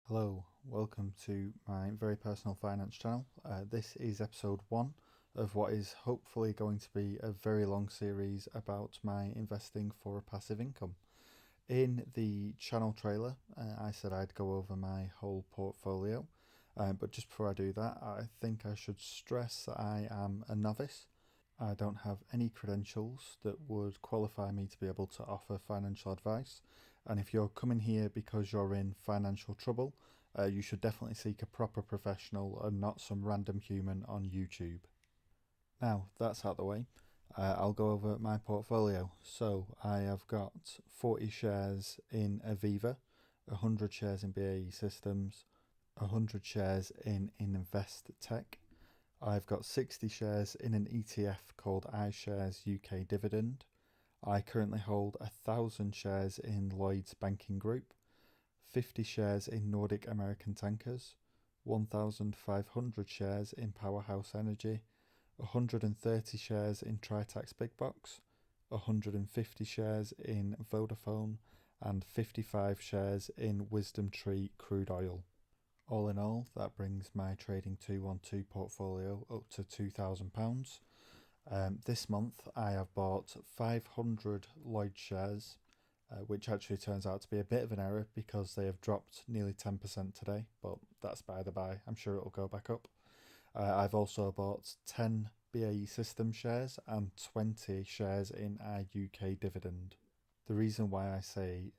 Hello, welcome to my very personal finance channel. This is episode 1 of what is hopefully going to be a very long series about my investing for passive income. In the channel trailer, I said I'd go over my whole portfolio, but just before I do that, I think I should stress that I am a novice. I don't have any credentials that would qualify me to be able to offer financial advice. And if you're coming here because you're in financial trouble, you should definitely seek a proper professional and not some random human on YouTube. Now that's out of the way, I'll go over my portfolio. So I have got 40 shares in Aviva, 100 shares in BAE Systems, 100 shares in Investec. I've got 60 shares in an ETF called iShares UK Dividend. I currently hold 1,000 shares in Lloyds Banking Group, 50 shares in Nordic American Tankers, 1,500 shares in Powerhouse Energy, 130 shares in Tritax Big Box, 150 shares in Vodafone, and 55 shares in Wisdom Tree Crude Oil. All in all, that brings my Trading 212 portfolio up to £2,000. This month I have bought 500 Lloyd shares, which actually turns out to be a bit of an error because they have dropped nearly 10% today, but that's by the by, I'm sure it'll go back up. I've also bought 10 BAE System shares and 20 shares in UK Dividend. The reason why I say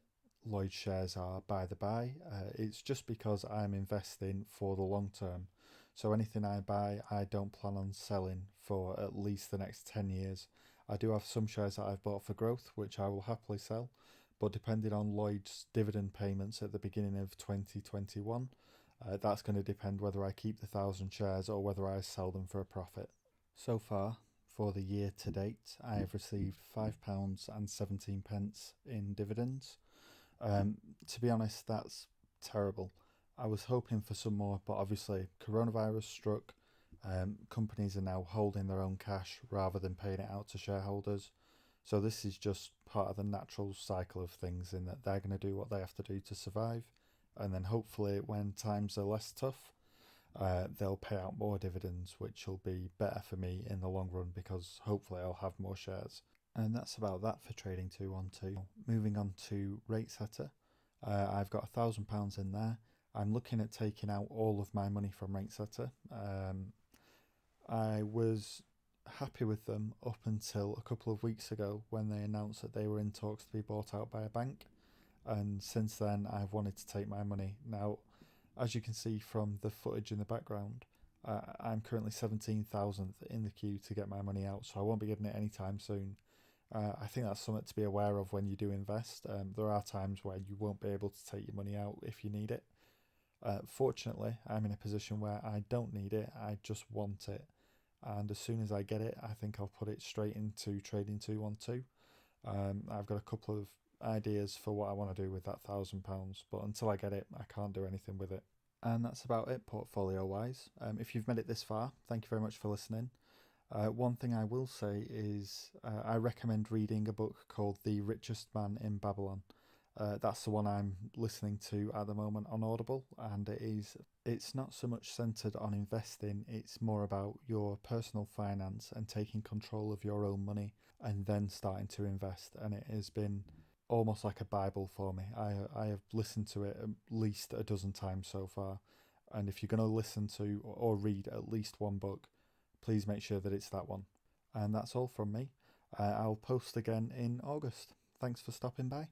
Lloyd shares are by the by, it's just because I'm investing for the long term. So anything I buy, I don't plan on selling for at least the next 10 years. I do have some shares that I've bought for growth, which I will happily sell, but depending on Lloyd's dividend payments at the beginning of 2021, that's going to depend whether I keep the 1,000 shares or whether I sell them for a profit. So far, for the year to date, I have received £5.17 in dividends. To be honest, that's terrible. I was hoping for some more, but obviously, coronavirus struck. Companies are now holding their own cash rather than paying it out to shareholders. So, this is just part of the natural cycle of things, in that they're going to do what they have to do to survive. And then, hopefully, when times are less tough, they'll pay out more dividends, which will be better for me in the long run because hopefully I'll have more shares. And that's about that for Trading 212. Moving on to RateSetter, I've got £1,000 in there. I'm looking at taking out all of my money from RateSetter. I was happy with them up until a couple of weeks ago when they announced that they were in talks to be bought out by a bank. And since then, I've wanted to take my money. Now, as you can see from the footage in the background, I'm currently 17,000th in the queue to get my money out, so I won't be getting it anytime soon. I think that's something to be aware of when you do invest. There are times where you won't be able to take your money out if you need it. Fortunately, I'm in a position where I don't need it, I just want it. And as soon as I get it, I think I'll put it straight into Trading 212. I've got a couple of ideas for what I want to do with that £1,000, but until I get it, I can't do anything with it. And that's about it portfolio wise. If you've made it this far, thank you very much for listening. One thing I will say is I recommend reading a book called The Richest Man in Babylon. That's the one I'm listening to at the moment on Audible, and it's not so much centered on investing, it's more about your personal finance and taking control of your own money and then starting to invest. And it has been almost like a Bible for me. I have listened to it at least a dozen times so far. And if you're going to listen to or read at least one book, please make sure that it's that one. And that's all from me. I'll post again in August. Thanks for stopping by.